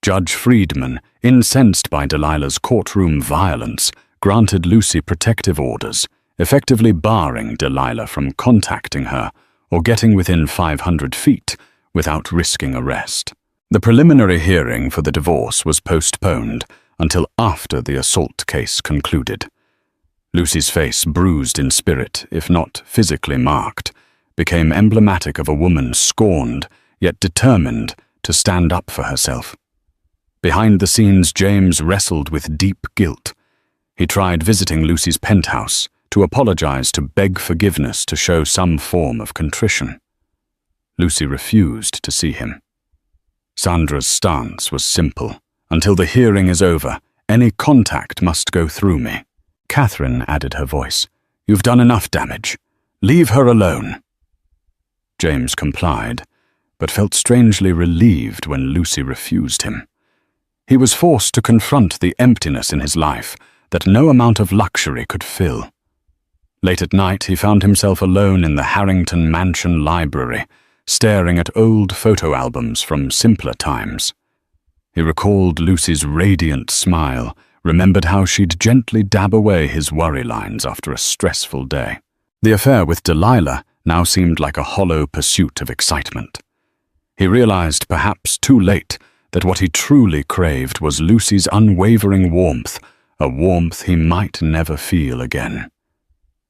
Judge Friedman, incensed by Delilah's courtroom violence, granted Lucy protective orders, effectively barring Delilah from contacting her or getting within 500 feet without risking arrest. The preliminary hearing for the divorce was postponed until after the assault case concluded. Lucy's face, bruised in spirit, if not physically marked, became emblematic of a woman scorned, yet determined to stand up for herself. Behind the scenes, James wrestled with deep guilt. He tried visiting Lucy's penthouse to apologize, to beg forgiveness, to show some form of contrition. Lucy refused to see him. Sandra's stance was simple. Until the hearing is over, any contact must go through me. Catherine added her voice. You've done enough damage. Leave her alone. James complied, but felt strangely relieved when Lucy refused him. He was forced to confront the emptiness in his life that no amount of luxury could fill. Late at night, he found himself alone in the Harrington Mansion library, staring at old photo albums from simpler times. He recalled Lucy's radiant smile, remembered how she'd gently dab away his worry lines after a stressful day. The affair with Delilah now seemed like a hollow pursuit of excitement. He realized, perhaps too late, that what he truly craved was Lucy's unwavering warmth, a warmth he might never feel again.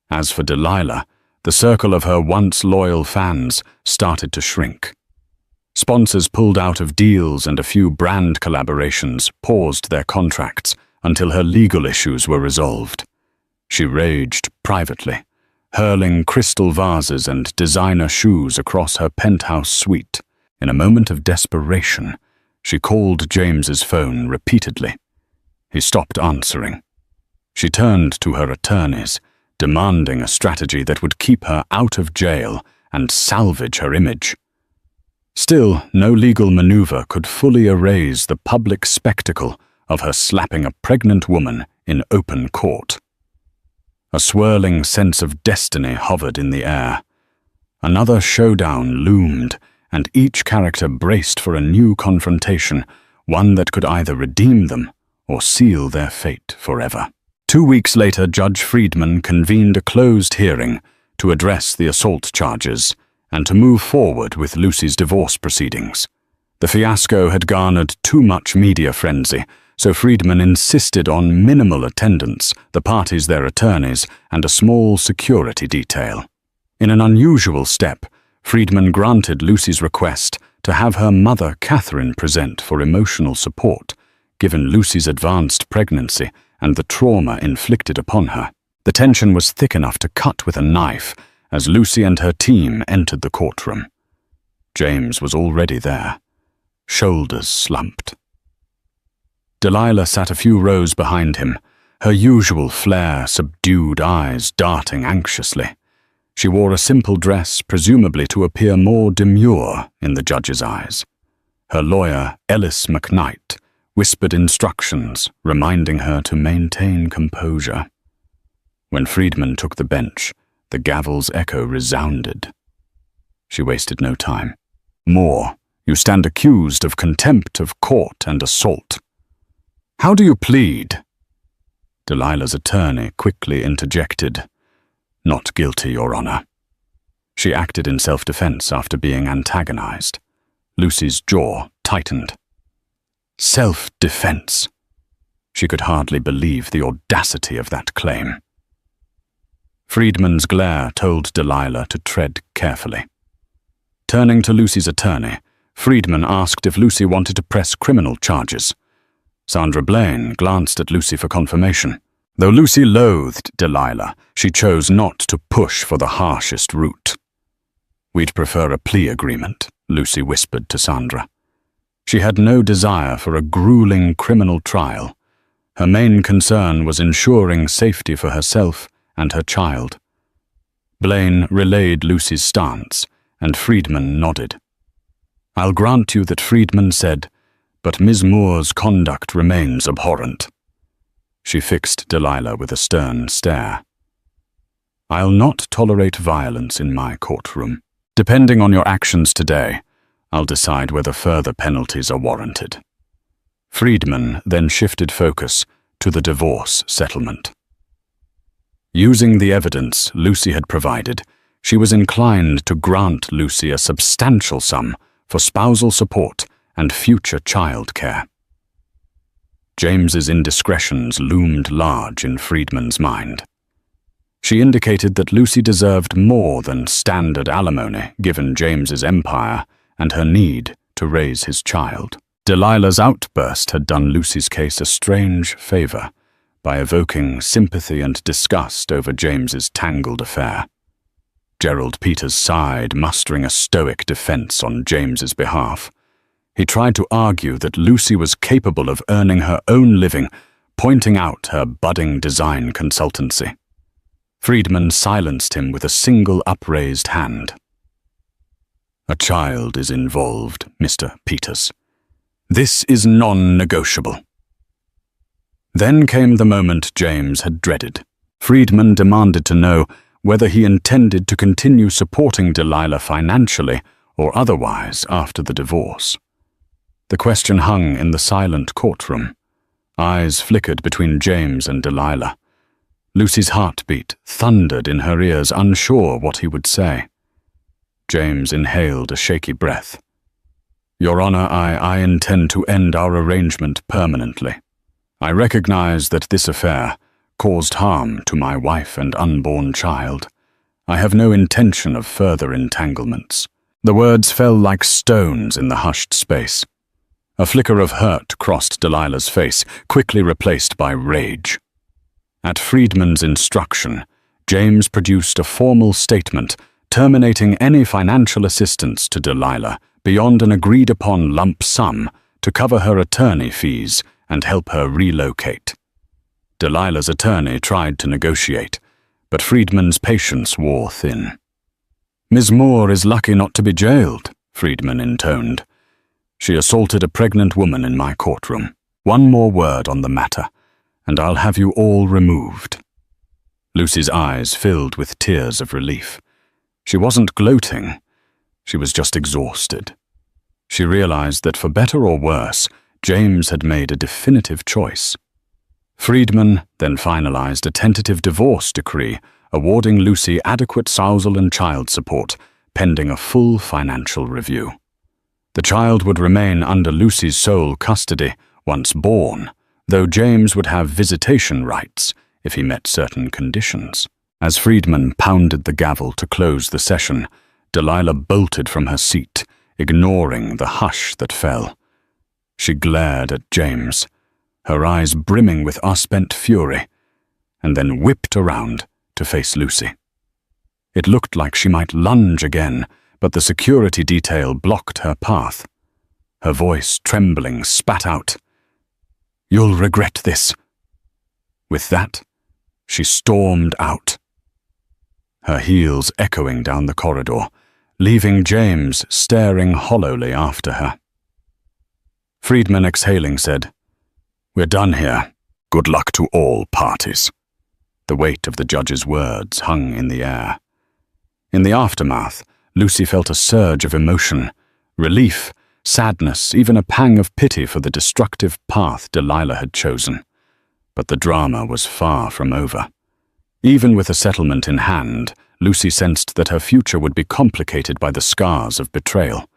As for Delilah, the circle of her once loyal fans started to shrink. Sponsors pulled out of deals and a few brand collaborations paused their contracts until her legal issues were resolved. She raged privately, hurling crystal vases and designer shoes across her penthouse suite. In a moment of desperation, she called James's phone repeatedly. He stopped answering. She turned to her attorneys, demanding a strategy that would keep her out of jail and salvage her image. Still, no legal maneuver could fully erase the public spectacle of her slapping a pregnant woman in open court. A swirling sense of destiny hovered in the air. Another showdown loomed, and each character braced for a new confrontation, one that could either redeem them or seal their fate forever. 2 weeks later, Judge Friedman convened a closed hearing to address the assault charges and to move forward with Lucy's divorce proceedings. The fiasco had garnered too much media frenzy, so Friedman insisted on minimal attendance, the parties their attorneys, and a small security detail. In an unusual step, Friedman granted Lucy's request to have her mother Catherine present for emotional support, given Lucy's advanced pregnancy and the trauma inflicted upon her. The tension was thick enough to cut with a knife as Lucy and her team entered the courtroom. James was already there, shoulders slumped. Delilah sat a few rows behind him, her usual flare, subdued eyes darting anxiously. She wore a simple dress, presumably to appear more demure in the judge's eyes. Her lawyer, Ellis McKnight, whispered instructions, reminding her to maintain composure. When Friedman took the bench, the gavel's echo resounded. She wasted no time. "Moore, you stand accused of contempt of court and assault." "How do you plead?" Delilah's attorney quickly interjected. "Not guilty, Your Honor." She acted in self-defense after being antagonized. Lucy's jaw tightened. Self-defense. She could hardly believe the audacity of that claim. Friedman's glare told Delilah to tread carefully. Turning to Lucy's attorney, Friedman asked if Lucy wanted to press criminal charges. Sandra Blaine glanced at Lucy for confirmation. Though Lucy loathed Delilah, she chose not to push for the harshest route. "We'd prefer a plea agreement," Lucy whispered to Sandra. She had no desire for a grueling criminal trial. Her main concern was ensuring safety for herself and her child. Blaine relayed Lucy's stance, and Friedman nodded. "I'll grant you that Friedman said, but Ms. Moore's conduct remains abhorrent." She fixed Delilah with a stern stare. "I'll not tolerate violence in my courtroom. Depending on your actions today, I'll decide whether further penalties are warranted." Friedman then shifted focus to the divorce settlement. Using the evidence Lucy had provided, she was inclined to grant Lucy a substantial sum for spousal support and future child care. James's indiscretions loomed large in Friedman's mind. She indicated that Lucy deserved more than standard alimony given James's empire and her need to raise his child. Delilah's outburst had done Lucy's case a strange favor by evoking sympathy and disgust over James's tangled affair. Gerald Peters sighed, mustering a stoic defense on James's behalf. He tried to argue that Lucy was capable of earning her own living, pointing out her budding design consultancy. Friedman silenced him with a single upraised hand. "A child is involved, Mr. Peters. This is non-negotiable." Then came the moment James had dreaded. Friedman demanded to know whether he intended to continue supporting Delilah financially or otherwise after the divorce. The question hung in the silent courtroom. Eyes flickered between James and Delilah. Lucy's heartbeat thundered in her ears, unsure what he would say. James inhaled a shaky breath. "Your Honor, I intend to end our arrangement permanently. I recognize that this affair caused harm to my wife and unborn child. I have no intention of further entanglements." The words fell like stones in the hushed space. A flicker of hurt crossed Delilah's face, quickly replaced by rage. At Friedman's instruction, James produced a formal statement terminating any financial assistance to Delilah beyond an agreed-upon lump sum to cover her attorney fees and help her relocate. Delilah's attorney tried to negotiate, but Friedman's patience wore thin. "Ms. Moore is lucky not to be jailed," Friedman intoned. "She assaulted a pregnant woman in my courtroom. One more word on the matter, and I'll have you all removed." Lucy's eyes filled with tears of relief. She wasn't gloating. She was just exhausted. She realized that for better or worse, James had made a definitive choice. Friedman then finalized a tentative divorce decree awarding Lucy adequate spousal and child support, pending a full financial review. The child would remain under Lucy's sole custody once born, though James would have visitation rights if he met certain conditions. As Friedman pounded the gavel to close the session, Delilah bolted from her seat, ignoring the hush that fell. She glared at James, her eyes brimming with unspent fury, and then whipped around to face Lucy. It looked like she might lunge again, but the security detail blocked her path. Her voice, trembling, spat out, "You'll regret this." With that, she stormed out, her heels echoing down the corridor, leaving James staring hollowly after her. Friedman, exhaling, said, "We're done here. Good luck to all parties." The weight of the judge's words hung in the air. In the aftermath, Lucy felt a surge of emotion, relief, sadness, even a pang of pity for the destructive path Delilah had chosen. But the drama was far from over. Even with a settlement in hand, Lucy sensed that her future would be complicated by the scars of betrayal.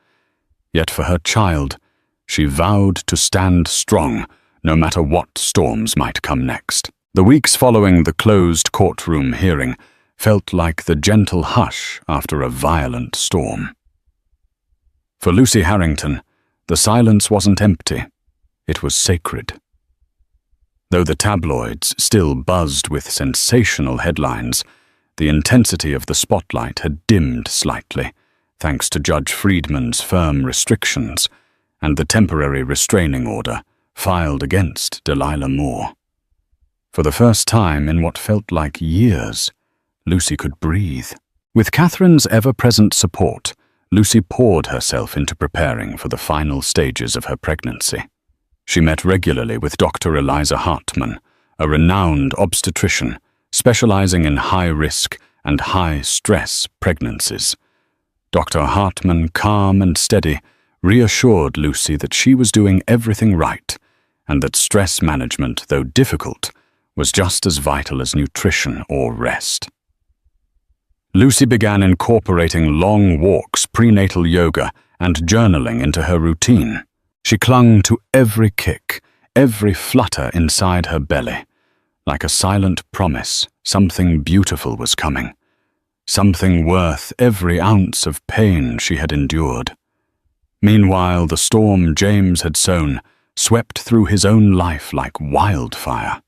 Yet for her child, she vowed to stand strong, no matter what storms might come next. The weeks following the closed courtroom hearing felt like the gentle hush after a violent storm. For Lucy Harrington, the silence wasn't empty, it was sacred. Though the tabloids still buzzed with sensational headlines, the intensity of the spotlight had dimmed slightly, thanks to Judge Friedman's firm restrictions and the temporary restraining order filed against Delilah Moore. For the first time in what felt like years, Lucy could breathe. With Catherine's ever-present support, Lucy poured herself into preparing for the final stages of her pregnancy. She met regularly with Dr. Eliza Hartman, a renowned obstetrician specializing in high-risk and high-stress pregnancies. Dr. Hartman, calm and steady, reassured Lucy that she was doing everything right and that stress management, though difficult, was just as vital as nutrition or rest. Lucy began incorporating long walks, prenatal yoga, and journaling into her routine. She clung to every kick, every flutter inside her belly. Like a silent promise, something beautiful was coming. Something worth every ounce of pain she had endured. Meanwhile, the storm James had sown swept through his own life like wildfire.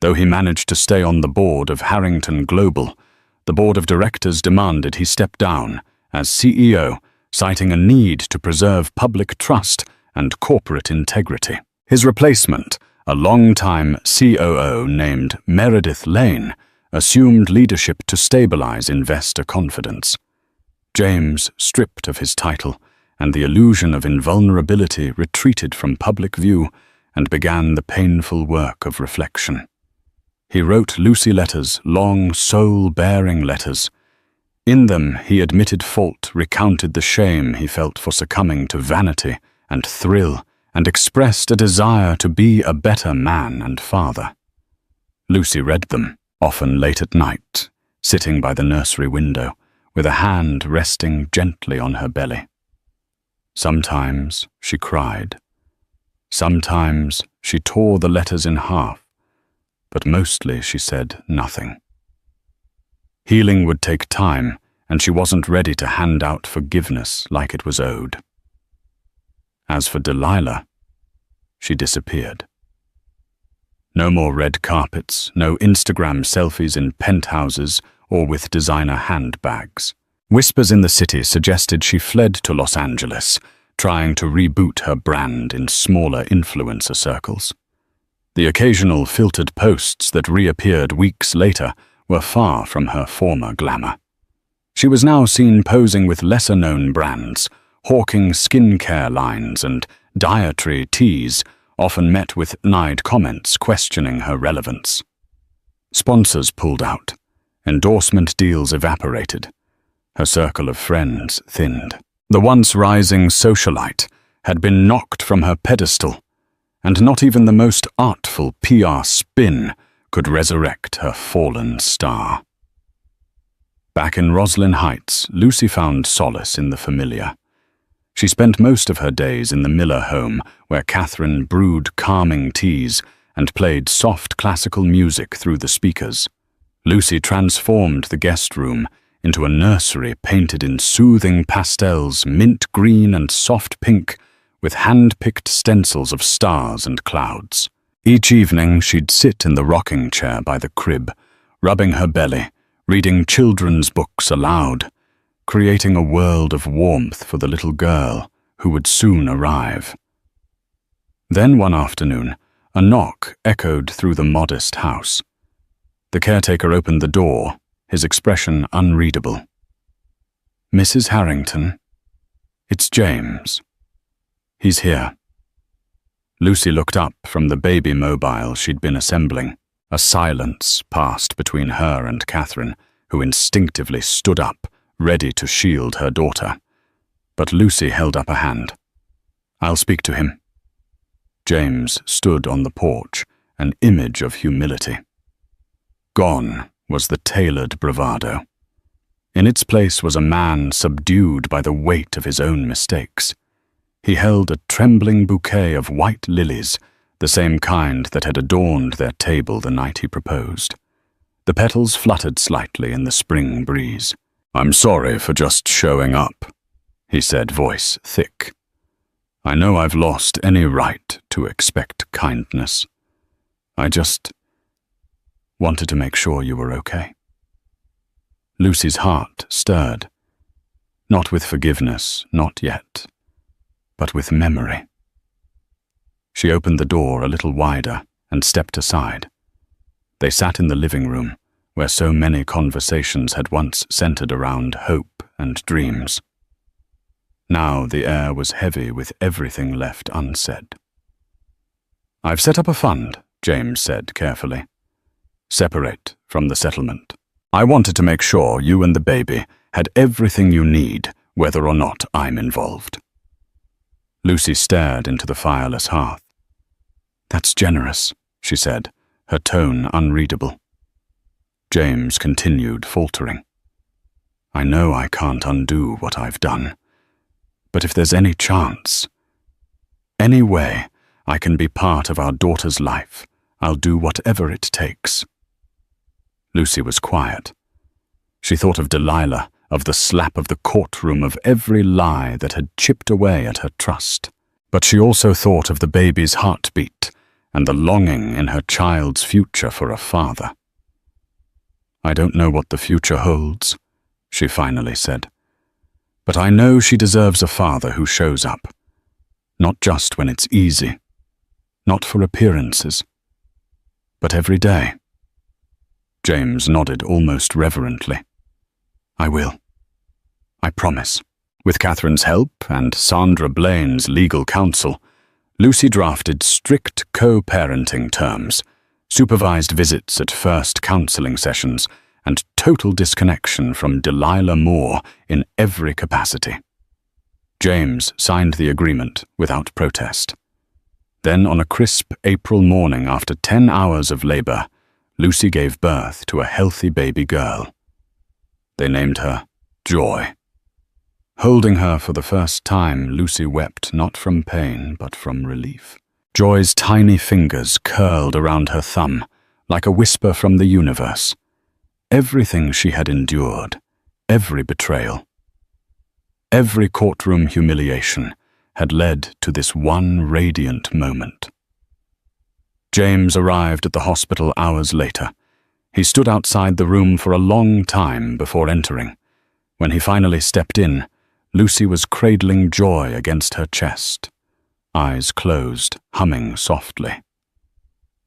Though he managed to stay on the board of Harrington Global, the board of directors demanded he step down as CEO, citing a need to preserve public trust and corporate integrity. His replacement, a longtime COO named Meredith Lane, assumed leadership to stabilize investor confidence. James, stripped of his title, and the illusion of invulnerability, retreated from public view and began the painful work of reflection. He wrote Lucy letters, long, soul-bearing letters. In them, he admitted fault, recounted the shame he felt for succumbing to vanity and thrill, and expressed a desire to be a better man and father. Lucy read them, often late at night, sitting by the nursery window, with a hand resting gently on her belly. Sometimes she cried. Sometimes she tore the letters in half, but mostly she said nothing. Healing would take time, and she wasn't ready to hand out forgiveness like it was owed. As for Delilah, she disappeared. No more red carpets, no Instagram selfies in penthouses or with designer handbags. Whispers in the city suggested she fled to Los Angeles, trying to reboot her brand in smaller influencer circles. The occasional filtered posts that reappeared weeks later were far from her former glamour. She was now seen posing with lesser-known brands, hawking skincare lines and dietary teas, often met with snide comments questioning her relevance. Sponsors pulled out. Endorsement deals evaporated. Her circle of friends thinned. The once rising socialite had been knocked from her pedestal, and not even the most artful PR spin could resurrect her fallen star. Back in Roslyn Heights, Lucy found solace in the familiar. She spent most of her days in the Miller home, where Catherine brewed calming teas and played soft classical music through the speakers. Lucy transformed the guest room into a nursery painted in soothing pastels, mint green and soft pink, with hand-picked stencils of stars and clouds. Each evening she'd sit in the rocking chair by the crib, rubbing her belly, reading children's books aloud, creating a world of warmth for the little girl who would soon arrive. Then one afternoon, A knock echoed through the modest house. The caretaker opened the door, his expression unreadable. "Mrs. Harrington, it's James. He's here." Lucy looked up from the baby mobile she'd been assembling. A silence passed between her and Catherine, who instinctively stood up, ready to shield her daughter. But Lucy held up a hand. "I'll speak to him." James stood on the porch, an image of humility. Gone was the tailored bravado. In its place was a man subdued by the weight of his own mistakes. He held a trembling bouquet of white lilies, the same kind that had adorned their table the night he proposed. The petals fluttered slightly in the spring breeze. "I'm sorry for just showing up," he said, voice thick. "I know I've lost any right to expect kindness. I just wanted to make sure you were okay." Lucy's heart stirred. Not with forgiveness, not yet, but with memory. She opened the door a little wider and stepped aside. They sat in the living room, where so many conversations had once centered around hope and dreams. Now the air was heavy with everything left unsaid. "I've set up a fund," James said carefully. "Separate from the settlement. I wanted to make sure you and the baby had everything you need, whether or not I'm involved." Lucy stared into the fireless hearth. "That's generous," she said, her tone unreadable. James continued, faltering. "I know I can't undo what I've done, but if there's any chance, any way I can be part of our daughter's life, I'll do whatever it takes." Lucy was quiet. She thought of Delilah, of the slap of the courtroom, of every lie that had chipped away at her trust. But she also thought of the baby's heartbeat and the longing in her child's future for a father. "I don't know what the future holds," she finally said. "But I know she deserves a father who shows up. Not just when it's easy, not for appearances, but every day." James nodded almost reverently. "I will. I promise." With Catherine's help and Sandra Blaine's legal counsel, Lucy drafted strict co-parenting terms, supervised visits at first counseling sessions, and total disconnection from Delilah Moore in every capacity. James signed the agreement without protest. Then, on a crisp April morning after 10 hours of labor, Lucy gave birth to a healthy baby girl. They named her Joy. Holding her for the first time, Lucy wept not from pain, but from relief. Joy's tiny fingers curled around her thumb, like a whisper from the universe. Everything she had endured, every betrayal, every courtroom humiliation, had led to this one radiant moment. James arrived at the hospital hours later. He stood outside the room for a long time before entering. When he finally stepped in, Lucy was cradling Joy against her chest, eyes closed, humming softly.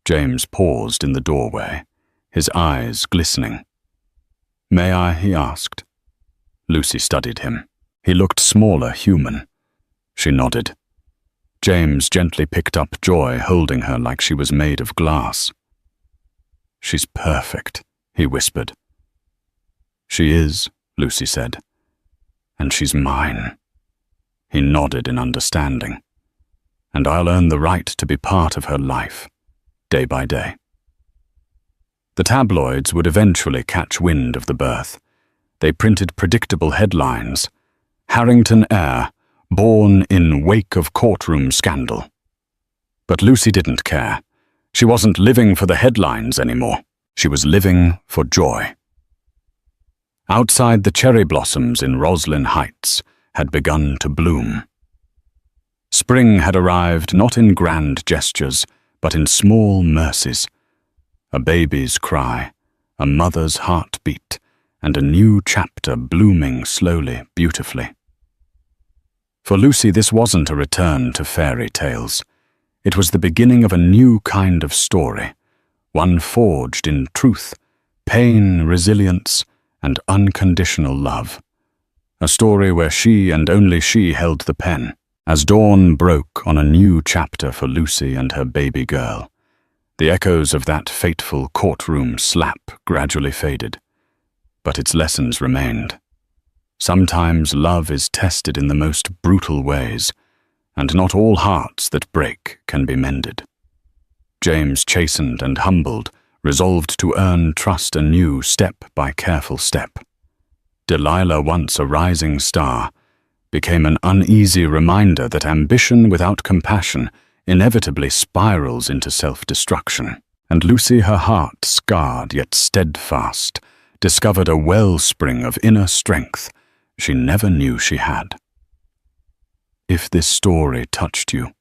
James paused in the doorway, his eyes glistening. "May I?" he asked. Lucy studied him. He looked smaller, human. She nodded. James gently picked up Joy, holding her like she was made of glass. "She's perfect," he whispered. "She is," Lucy said. "And she's mine." He nodded in understanding. "And I'll earn the right to be part of her life, day by day." The tabloids would eventually catch wind of the birth. They printed predictable headlines. "Harrington heir, born in wake of courtroom scandal." But Lucy didn't care. She wasn't living for the headlines anymore. She was living for Joy. Outside, the cherry blossoms in Roslyn Heights had begun to bloom. Spring had arrived not in grand gestures, but in small mercies. A baby's cry, a mother's heartbeat, and a new chapter blooming slowly, beautifully. For Lucy, this wasn't a return to fairy tales. It was the beginning of a new kind of story, one forged in truth, pain, resilience, and unconditional love. A story where she and only she held the pen, as dawn broke on a new chapter for Lucy and her baby girl. The echoes of that fateful courtroom slap gradually faded, but its lessons remained. Sometimes love is tested in the most brutal ways, and not all hearts that break can be mended. James, chastened and humbled, resolved to earn trust anew step by careful step. Delilah, once a rising star, became an uneasy reminder that ambition without compassion inevitably spirals into self-destruction. And Lucy, her heart scarred yet steadfast, discovered a wellspring of inner strength she never knew she had. If this story touched you,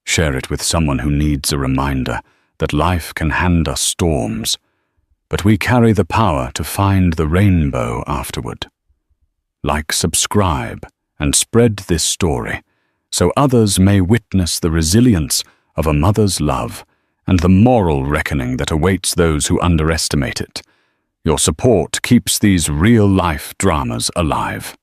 share it with someone who needs a reminder that life can hand us storms, but we carry the power to find the rainbow afterward. Like, subscribe, and spread this story so others may witness the resilience of a mother's love and the moral reckoning that awaits those who underestimate it. Your support keeps these real-life dramas alive.